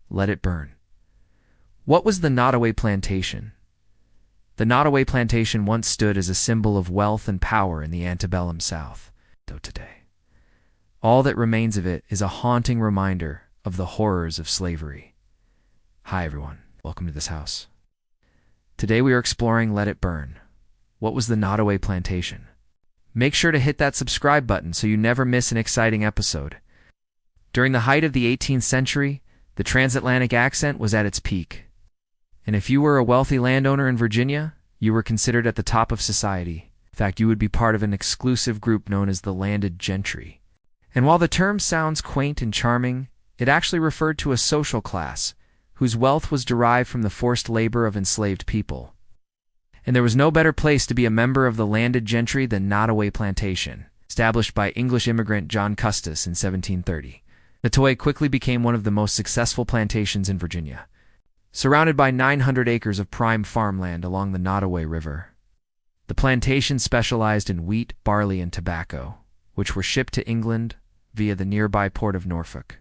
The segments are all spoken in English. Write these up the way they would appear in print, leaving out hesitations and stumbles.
Let it burn. What was the Nottoway Plantation? The Nottoway Plantation once stood as a symbol of wealth and power in the Antebellum South. Though today, all that remains of it is a haunting reminder of the horrors of slavery. Hi everyone, welcome to this house. Today we are exploring Let It Burn. What was the Nottoway Plantation? Make sure to hit that subscribe button so you never miss an exciting episode. During the height of the 18th century, the transatlantic accent was at its peak. And if you were a wealthy landowner in Virginia, you were considered at the top of society. In fact, you would be part of an exclusive group known as the landed gentry. And while the term sounds quaint and charming, it actually referred to a social class whose wealth was derived from the forced labor of enslaved people. And there was no better place to be a member of the landed gentry than Nottoway Plantation, established by English immigrant John Custis in 1730. Nottoway quickly became one of the most successful plantations in Virginia, surrounded by 900 acres of prime farmland along the Nottoway River. The plantation specialized in wheat, barley, and tobacco, which were shipped to England via the nearby port of Norfolk.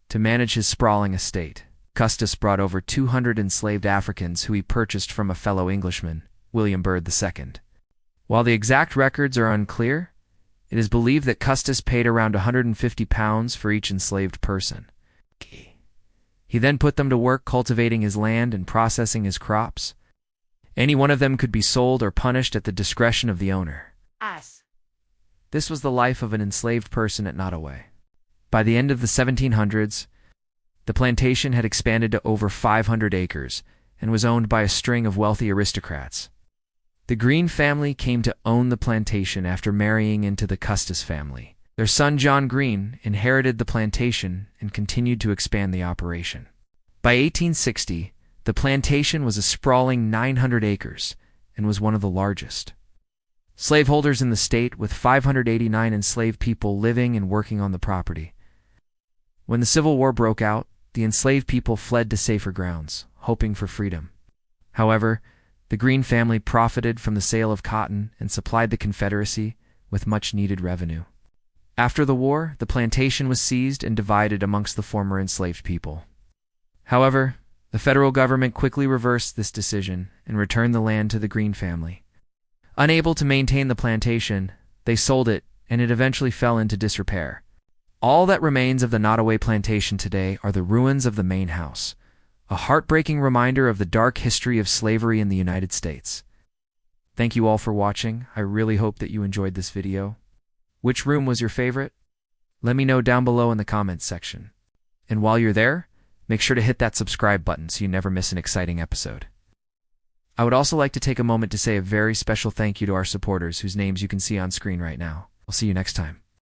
To manage his sprawling estate, Custis brought over 200 enslaved Africans who he purchased from a fellow Englishman, William Byrd II. While the exact records are unclear, it is believed that Custis paid around £150 for each enslaved person. He then put them to work cultivating his land and processing his crops. Any one of them could be sold or punished at the discretion of the owner. This was the life of an enslaved person at Nottoway. By the end of the 1700s, the plantation had expanded to over 500 acres and was owned by a string of wealthy aristocrats. The Green family came to own the plantation after marrying into the Custis family. Their son John Green inherited the plantation and continued to expand the operation. By 1860, the plantation was a sprawling 900 acres and was one of the largest. Slaveholders in the state, with 589 enslaved people living and working on the property. When the Civil War broke out, the enslaved people fled to safer grounds, hoping for freedom. However, the Green family profited from the sale of cotton and supplied the Confederacy with much-needed revenue. After the war, the plantation was seized and divided amongst the former enslaved people. However, the federal government quickly reversed this decision and returned the land to the Green family. Unable to maintain the plantation, they sold it, and it eventually fell into disrepair. All that remains of the Nottoway Plantation today are the ruins of the main house, a heartbreaking reminder of the dark history of slavery in the United States. Thank you all for watching. I really hope that you enjoyed this video. Which room was your favorite? Let me know down below in the comments section. And while you're there, make sure to hit that subscribe button so you never miss an exciting episode. I would also like to take a moment to say a very special thank you to our supporters whose names you can see on screen right now. I'll see you next time.